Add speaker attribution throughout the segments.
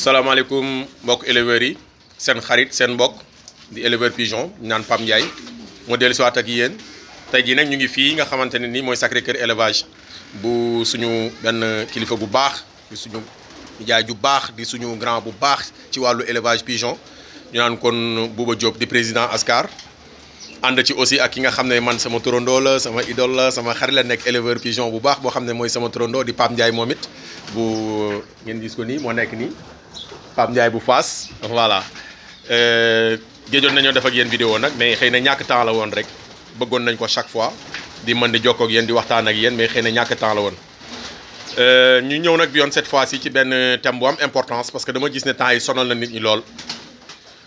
Speaker 1: salaamaaleykum mbokk éleveurs yi seen xarit seen mbokk di éleveur pigeon ñu naan Pape Ndiaye moo dellu si waat ak yéen tey jii nag ñu ngi fii nga xamante ne nii mooy Sacré-Cœur élevage bu suñu benn kilifa bu baax di suñu jaay ju baax di suñu grand bu baax ci wàllu élevage pigeon ñu naan kon Bouba Diop di président ASCAR ànd ci aussi ak ki nga xam ne man sama turandoo la sama idole la sama xarit la nekk éleveur pigeon bu baax boo xam ne mooy sama turandoo di Pape Ndiaye moom it bu ngeen gis ko nii moo nekk nii Pape Ndiaye bu Fass voilà géejoon nañoo def ak yéen vidéo nag mais xëy na ñàkk temps la woon rek bëggoon nañ ko chaque fois di mën di jokkoo ak yéen di waxtaan ak yéen mais xëy na ñàkk temps la woon ñu ñëw nag bi yoon cette fois ci ci benn thème bu am importance parce que dama gis ne temps yi sonal na nit ñi lool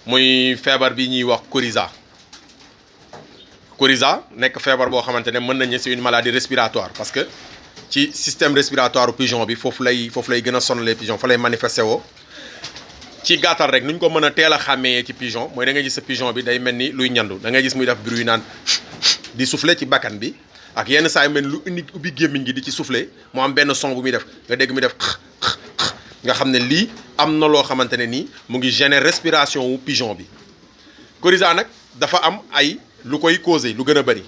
Speaker 1: muy feebar bi ñuy wax coryza. Coryza nekk feebar boo xamante ne mën nañu c'est une maladie respiratoire parce que ci système respiratoire pigeon bi foofu lay gën a sonalee pigeon fa lay manifesté woo ci gàttal rek nu ñu ko mën a teel a xàmmee ci pigeon mooy da nga gis sa pigeon bi day mel ni luy ñandu da ngay gis muy def bruit naan di souffler ci bakkan bi ak yenn saa yu mel lu indi ubbi gémmiñ gi di ci souffler mu am benn son bu muy def nga dégg muy def nga xam ne lii am na loo xamante ne nii mu ngi gêner respiration wu pigeon bi. Coryza nag dafa am ay lu koy causé lu gën a bëri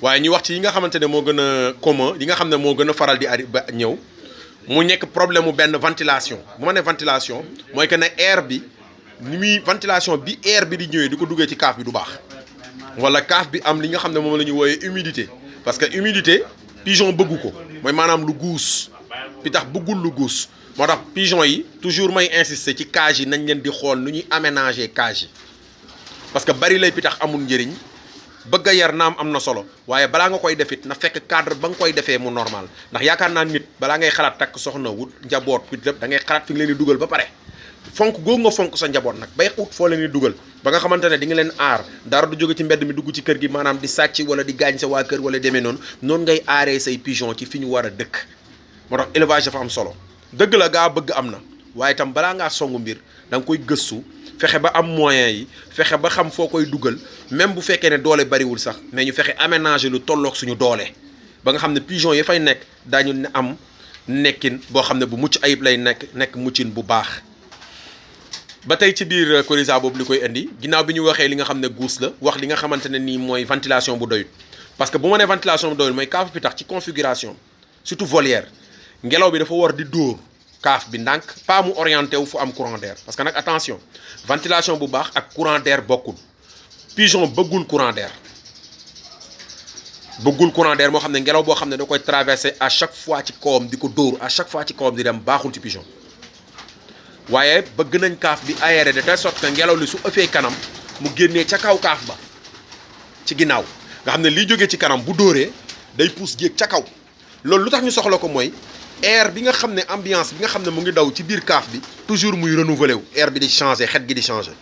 Speaker 1: waaye ñu wax ci yi nga xamante ne moo gën a commun yi nga xam ne moo gën a faral di ba ñëw mu nekk problème mu benn ventilation bu ma ne ventilation mooy que ne air bi ni muy ventilation bi air bi di ñëwee di ko duggee ci kaaf bi du baax wala kaaf bi am li nga xam ne moom la ñuy wooyee humidité parce que humidité pigeon bëggu ko mooy maanaam lu guus pitax bëggul lu guus moo tax pigeon yi toujours may insister ci cage yi nañ leen di xool nu ñuy aménager cage yi parce que bari lay pitax amul njëriñ bëgg a yar naam am na solo waaye balaa nga koy defit na fekk cadre ba nga koy defee mu normal ndax yaakaar naa nit balaa ngay xalaat takk soxna wut njaboot wut lépp da ngay xalaat fi nga leen di dugal ba pare fonk googu nga fonk sa njaboot nag bay ut foo leen di dugal ba nga xamante ne di nga leen aar dara du jóge ci mbedd mi dugg ci kër gi maanaam di sàcc wala di gaañ sa waa kër wala demee noonu ngay aaree say pigeon ci fi ñu war a dëkk moo tax élevage dafa am solo dëgg la gaa bëgg am na waaye itam balaa ngaa songu mbir da nga koy gëstu fexe ba am moyens yi fexe ba xam foo koy dugal même bu fekkee ne doole bariwul sax mais ñu fexe aménager lu tolloog suñu doole ba nga xam ne pigeon yi fay nekk daañu am nekkin boo xam ne bu mucc ayib lay nekk muccin bu baax. ba tey ci biir coryza boobu li koy indi ginnaaw bi ñu waxee li nga xam ne guus la wax li nga xamante ne nii mooy ventilation bu doyut parce que bu ma nee ventilation bu doyut mooy kaafu pitax ci configuration surtout volière ngelaw bi dafa war di dóor. kaaf bi ndànk pas mu orienté wu fu am courant d'air parce que nag attention ventilation bu baax ak courant d'air bokkul pigeon bëggul courant d'air moo xam ne ngelaw boo xam ne da koy traversé à chaque fois ci kawam di ko dóor à chaque fois ci kawam di dem baaxul ci pigeon waaye bëgg nañ kaaf bi aéré de telle sorte que ngelaw li su ëffee kanam mu génnee ca kaw kaaf ba ci ginnaaw nga xam ne liy jógee ci kanam bu dóoree day pousse jéeg ca kaw loolu lu tax ñu soxla ko mooy air bi nga xam ne ambiance bi nga xam ne mu ngi daw ci biir kaaf bi toujours muy renouveler wu air bi di changer xet gi di changer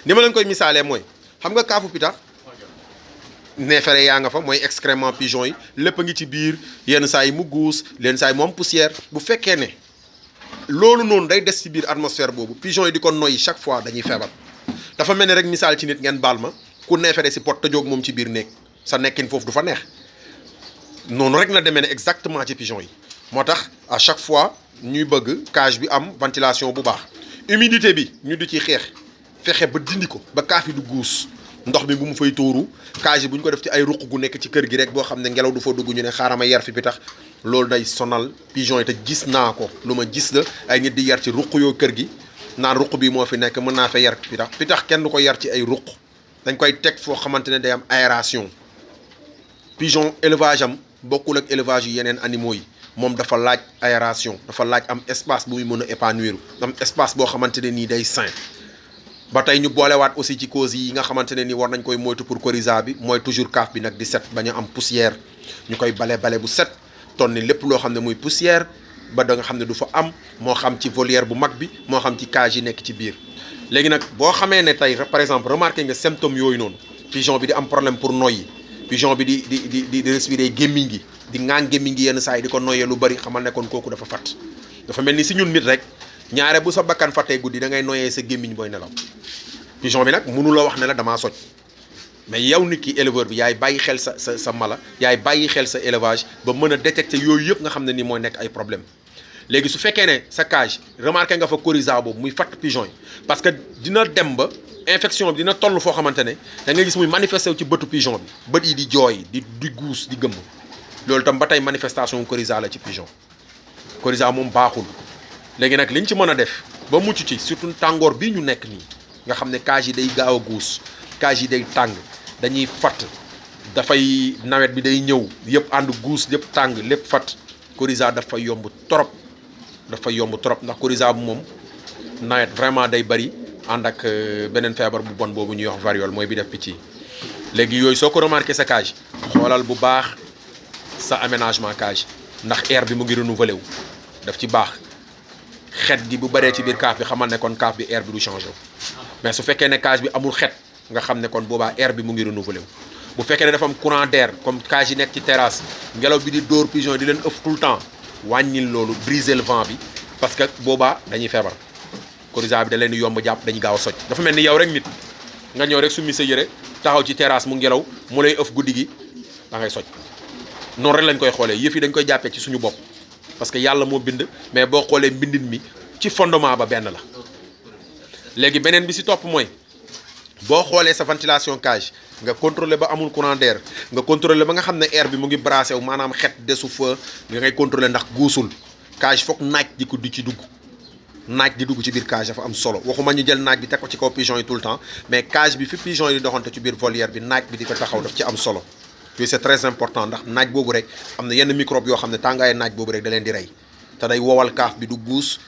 Speaker 1: ni ma leen koy misaalee mooy xam nga kaafu pitax neefere yaa nga fa mooy excrément pigeon yi lépp a ngi ci biir yenn saa yi mu guus yenn saa yi mu am poussière bu fekkee ne loolu noonu day des ci biir atmosphère boobu pigeon yi di ko noyyi chaque fois dañuy feebar dafa mel ni rek misaal ci nit ngeen baal ma ku neefere si pot tëjoog moom ci biir néeg sa nekkin foofu du fa neex noonu rek la demee ne exactement ci pigeon yi. moo tax à chaque fois ñuy bëgg cage bi am ventilation bu baax humidité bi ñu di ci xeex fexe ba dindi ko ba kaaf yi du guus ndox mi bu mu fay tuuru cage yi bu ñu ko def ci ay ruq gu nekk ci kër gi rek boo xam ne ngelaw du fa dugg ñu ne xaaral ma yar fi pitax loolu day sonal pigeon yi te gis naa ko lu ma gis la ay nit di yar ci ruq yoo kër gi naan ruq bi moo fi nekk mën naa fa yar pitax kenn du ko yar ci ay ruq dañ koy teg foo xamante ne day am aération pigeon élevage am bokkul ak élevage yu yeneen animaux yi. moom dafa laaj aération dafa laaj am espace bu muy mën a épanouir am espace boo xamante ne nii day sain ba tey ñu boolewaat aussi ci causes yi nga xamante ne nii war nañ koy moytu pour coryza bi mooy toujours kaaf bi nag di set bañ a am poussière ñu koy bale bu set ton ni lépp loo xam ne muy poussière ba da nga xam ne du fa am moo xam ci volière bu mag bi moo xam ci cage yi nekk ci biir léegi nag boo xamee ne tey par exemple remarqué nga symptômes yooyu noonu pigeon bi di am problème pour noyyi pigeon bi di respirer gémmiñ gi di ŋaan gémmiñ gi yenn saa yi di ko noyyee lu bari xamal ne kon kooku dafa fat dafa mel ni si ñun nit rek ñaare bu sa bakkan fattee guddi da ngay noyyee sa gémmiñ booy nelaw pigeon bi nag mënu la wax ne la damaa soj mais yow nit ki éleveur bi yaay bàyyi xel sa mala yaay bàyyi xel sa élevage ba mën a détecter yooyu yëpp nga xam ne ni mooy nekk ay problème léegi su fekkee ne sa cage remarqué nga fa coryza boobu muy fatt pigeon yi parce que dina dem ba infection bi dina toll foo xamante ne da ngay gis muy manifesté wu ci bëtu pigeon bi bët yi di jooy di guus di gëmm loolu tam ba tey manifestation coryza la ci pigeon coryza moom baaxul léegi nag liñ ci mën a def ba mucc ci surtout tàngoor bii ñu nekk nii nga xam ne cage yi day gaaw a guus cage yi day tàng dañuy fatt dafay nawet bi day ñëw yëpp ànd guus yëpp tàng lépp fatt coryza dafa yomb trop ndax coryza bu moom nawet vraiment day bari ànd ak beneen feebar bu bon boobu ñuy wax variole mooy bi def picc yi léegi yooyu soo ko remarqué sa cage xoolal bu baax sa aménagement cage ndax air bi mu ngi renouvelé wu daf ci baax xet gi bu bëree ci biir kaaf bi xamal ne kon kaaf bi air bi du changé wu mais su fekkee ne cage bi amul xet nga xam ne kon boobaa air bi mu ngi renouvelé wu bu fekkee ne dafa am courant d'air comme cage yi nekk ci terrasse ngelaw bi di dóor pigeon di leen ëff tout le temps wàññil loolu briser le vent bi parce que boobaa dañuy feebar coryza bi da leen di yomb jàpp dañuy gaaw a socc dafa mel ni yow rek nit nga ñëw rek summi sa yëre taxaw ci terrasse mu ngelaw mu lay ëff guddi gi da ngay socc noonu rek lañ koy xoolee yëf yi dañ koy jàppee ci suñu bopp parce que yàlla moo bind mais boo xoolee mbindin mi ci fondement ba benn la léegi beneen bi si topp mooy boo xoolee sa ventilation cage nga contrôler ba amul courant d'air nga contrôler ba nga xam ne air bi mu ngi brassé wu maanaam xet desu fa nga ngay contrôler ndax guusul cage foog naaj di ko di ci dugg naaj di dugg ci biir cage dafa am solo waxuma ñu jël naaj bi teg ko ci kaw pigeon yi tout le temps mais cage bi fi pigeon yi di doxante ci biir volière bi naaj bi di ko taxaw daf ci am solo yooyu c'est très important ndax naaj boobu rek am na yenn microbe yoo xam ne tàngaaye naaj boobu rek da leen di rey te day wowal kaaf bi du guus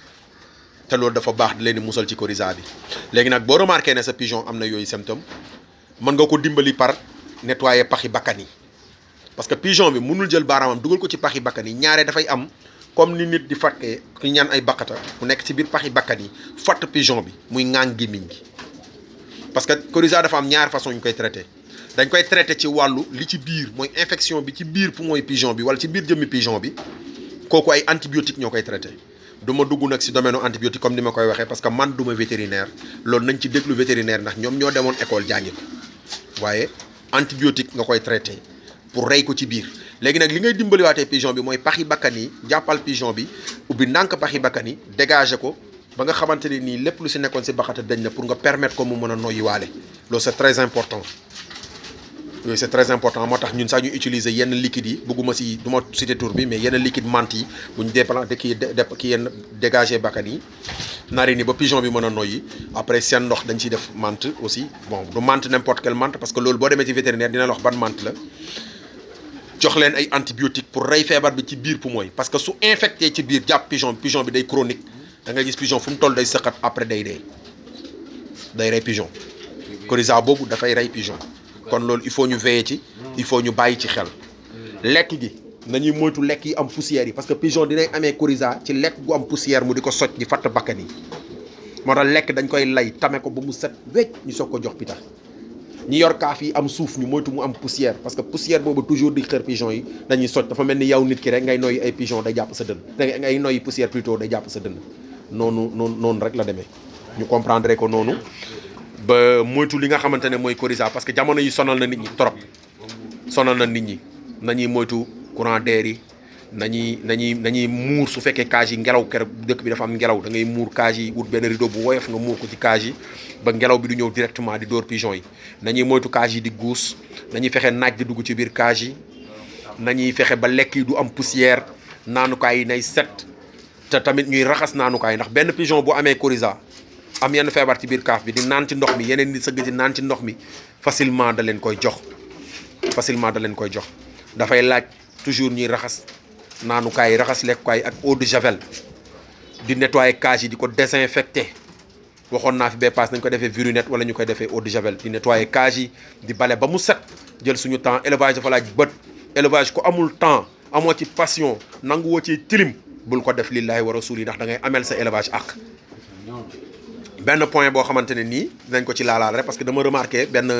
Speaker 1: te loolu dafa baax di leen di musal ci coryza bi léegi nag boo remarqué ne sa pigeon am na yooyu symptôme mën nga ko dimbali par nettoyer paxi bakkan yi parce que pigeon bi mënul jël baaraamam dugal ko ci paxi bakkan yi ñaare dafay am comme ni nit di fàttee ku ñaan ay bakkata ku nekk ci biir paxi bakkan yi fatt pigeon bi muy ŋaang gémmiñ gi parce que coryza dafa am ñaar façon ñu koy traité dañ koy traité ci wàllu li ci biir mooy infection bi ci biir pour mooy pigeon bi wala ci biir jëmmi pigeon bi kooku ay antibiotique ñoo koy traité du ma dugg nag si domaine antibiotique comme ni ma koy waxee parce que man du ma vétérinaire loolu nañ ci déglu vétérinaire ndax ñoom ñoo demoon école jàngi ko waaye antibiotique nga koy traité pour rey ko ci biir léegi nag li ngay dimbaliwaatee pigeon bi mooy paxi bakkan yi jàppal pigeon bi ubbi ndànk paxi bakkan yi dégagé ko ba nga xamante ne nii lépp lu si nekkoon si baxata dañ na pour nga permettre ko mu mën a noyyiwaale loolu c'est très important yooyu c'est très important moo tax ñun sax ñu utiliser yenn liquides yi bëgguma si du ma citer tur bi mais yenn liquide menthe yi bu ñu déplanté ki yenn dégagé bakkan yi nari ni ba pigeon bi mën a noyyi après seen ndox dañ ciy def menthe aussi bon du menthe n'importe quelle menthe parce que loolu boo demee ci vétérinaire dina la wax ban menthe la jox leen ay antibiotique pour rey feebar bi ci biir poumon yi parce que su infecté ci biir jàpp pigeon bi day chronique da ngay gis pigeon fu mu toll day sëqat après day rey pigeon coryza boobu dafay rey pigeon kon loolu il faut ñu veiller ci il faut ñu bàyyi ci xel lekk gi nañuy moytu lekk yi am poussière yi parce que pigeon dinay amee coryza ci lekk gu am poussière mu di ko socc di fatt bakkan yi moo tax lekk dañ koy lay tame ko ba mu set wecc ñu soog ko jox pitax ñi yor kaaf yi am suuf ñu moytu mu am poussière parce que poussière boobu toujours di xër pigeon yi dañuy socc dafa mel ni yow nit ki rek ngay noyyi ay pigeon day jàpp sa dënn ngay noyyi poussière plutôt day jàpp sa dënn noonu rek la demee ñu comprendre ko noonu ba moytu li nga xamante ne mooy coryza parce que jamono yi sonal na nit ñi trop sonal na nit ñi nañuy moytu courant d'air yi nañuy muur su fekkee cage yi ngelaw kër dëkk bi dafa am ngelaw da ngay muur cage yi wut benn rideau bu woyof nga muur ko ci cage yi ba ngelaw bi du ñëw directement di dóor pigeon yi nañuy moytu cage yi di guus nañuy fexe naaj di dugg ci biir cage yi nañuy fexe ba lekk yi du am poussière naanukaay yi nay set te tamit ñuy raxas naanukaay ndax benn pigeon bu amee coryza am yenn feebar ci biir kaaf bi di naan ci ndox mi yeneen di sëgg ci naan ci ndox mi facilement da leen koy jox dafay laaj toujours ñuy raxas naanukaay yi raxas lekkukaay ak eau de javel di nettoyer cage yi di ko désinfecter waxoon naa fi bee paas nañ ko defee virinette wala ñu koy defee eau de javel di nettoyer cage yi di bale ba mu set jël suñu temps élevage dafa laaj bët élevage ko amul temps amoo ci passion nanguwoo ci tilim bul ko def lillahi wa rasuli ndax da ngay amel sa élevage ak benn point boo xamante ne nii dinañ ko ci laalaal rek parce que dama remarqué benn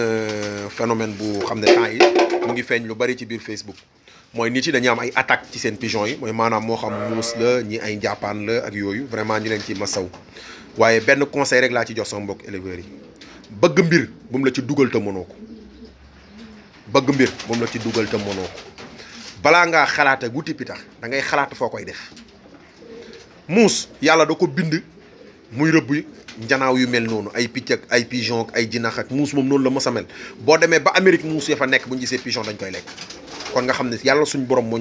Speaker 1: phénomène bu xam ne temps yi mu ngi feeñ lu bari ci biir Facebook mooy nit yi dañuy am ay attaques ci seen pigeon yi mooy maanaam moo xam muus la ñi ay njàppaan la ak yooyu vraiment ñu leen ci masaw waaye benn conseil rek laa ci jox sama mbokk éleveurs yi bëgg mbir bu mu la ci dugal te mënoo ko balaa ngaa xalaata wuti pitax da ngay xalaat foo koy def muus yàlla da ko bind muy rëbb njanaaw yu mel noonu ay picc ak ay pigeon ak ay jinax ak muus moom noonu la mës a mel boo demee ba Amérique muus ya fa nekk bu ñu gisee pigeon dañ koy lekk kon nga xam ne yàlla suñu borom moo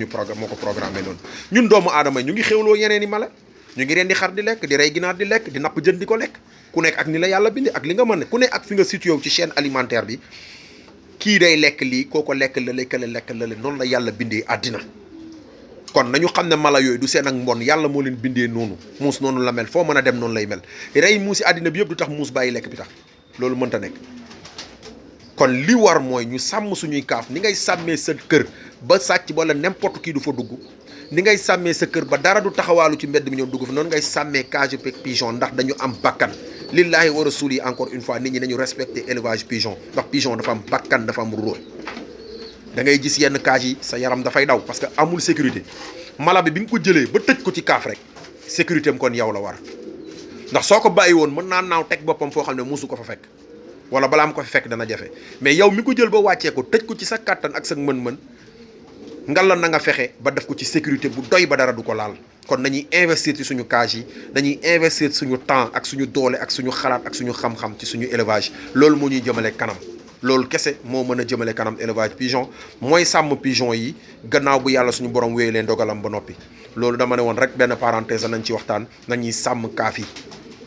Speaker 1: ko programmé noonu ñun doomu aadama yi ñu ngi xéwloo yeneen i mala ñu ngi reen di xar di lekk di rey ginaar di lekk di napp jën di ko lekk ku nekk ak ni la yàlla bindi ak li nga mën ne ku nekk ak fi nga situé ci chaîne alimentaire bi kii day lekk lii kooko lekk la lekk la noonu la yàlla bindee àddina kon nañu xam ne mala yooyu du seen ak mbon yàlla moo leen bindee noonu muus noonu la mel foo mën a dem noonu lay mel rey muusi àddina bi yëpp du tax muus bàyyi lekk bi tax loolu mënta nekk kon li war mooy ñu sàmm suñuy kaaf ni ngay sàmmee sa kër ba sàcc wala n'importe qui du fa dugg ni ngay sàmmee sa kër ba dara du taxawaalu ci mbedd mi ñëw dugg fi noonu ngay sàmmee cage pigeon ndax dañu am bakkan lillahi wa rasuli encore une fois nit ñi nañu respecter élevage pigeon ndax pigeon dafa am bakkan dafa am rôle da ngay gis yenn cage yi sa yaram dafay daw parce que amul sécurité mala bi nga ko jëlee ba tëj ko ci kaaf rek sécurité am kon yow la war ndax soo ko bàyyi woon mën naa naaw teg boppam foo xam ne musu ko fa fekk wala balaa mu ko fa fekk dana jafe mais yow mi ko jël ba wàccee ko tëj ko ci sa kàttan ak sa mën-mën ngalla na nga fexe ba def ko ci sécurité bu doy ba dara du ko laal kon nañuy investir ci suñu cage yi dañuy investir suñu temps ak suñu doole ak suñu xalaat ak suñu xam-xam ci suñu élevage loolu moo ñuy jëmale kanam loolu kese moo mën a jëmale kanam élevage pigeon mooy sàmm pigeon yi gannaaw bu yàlla suñu borom wéy leen dogalam ba noppi loolu dama ne woon rek benn parenthèse nañ ci waxtaan nañuy sàmm kaaf yi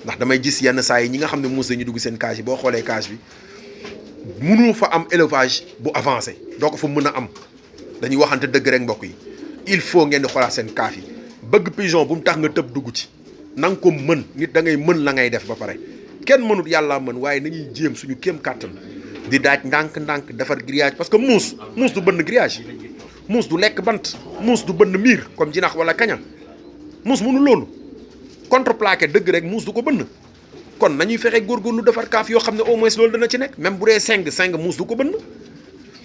Speaker 1: ndax damay gis yenn saa yi ñi nga xam ne muus dañuy dugg seen cage yi boo xoolee cage bi mënoo fa am élevage bu avancé doo ko fa mën a am dañuy waxante dëgg rek mbokk yi il faut ngeen di xoolaat seen kaaf yi bëgg pigeon bu mu tax nga tëb dugg ci na nga ko mën nit da ngay mën la ngay def ba pare kenn mënut yàlla mën waaye nañuy jéem suñu kéem kàttan di daaj ndànk-ndànk defar grillage parce que muus du bënn grillage muus du lekk bant muus du bënn miir comme jinax wala kaña muus mënu loolu contreplaqué dëgg rek muus du ko bënn kon nañuy fexe góorgóorlu defar kaaf yoo xam ne au moins loolu dana ci nekk même bu dee seng muus du ko bënn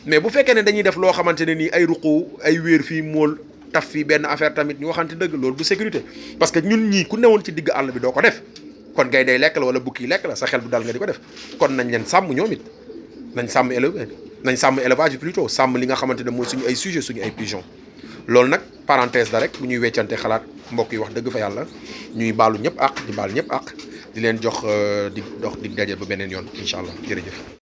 Speaker 1: mais bu fekkee ne dañuy def loo xamante ne nii ay ruqu ay wéer fii mool taf fii benn affaire tamit ñu waxante dëgg loolu du sécurité parce que ñun ñii ku newoon ci digg àll bi doo ko def kon gay day lekk la wala bukki lekk la sa xel bu dal nga di ko def kon nañ leen sàmm ñoom it nañ sàmm élevage plutôt sàmm li nga xamante ne mooy suñu ay sujet suñu ay pigeon loolu nag parenthèse la rek bu ñuy weccante xalaat mbokk yi wax dëgg fa yàlla ñuy baalu ñëpp àq di baal ñëpp àq di leen jox dig daje ba beneen yoon incha allah jërëjëf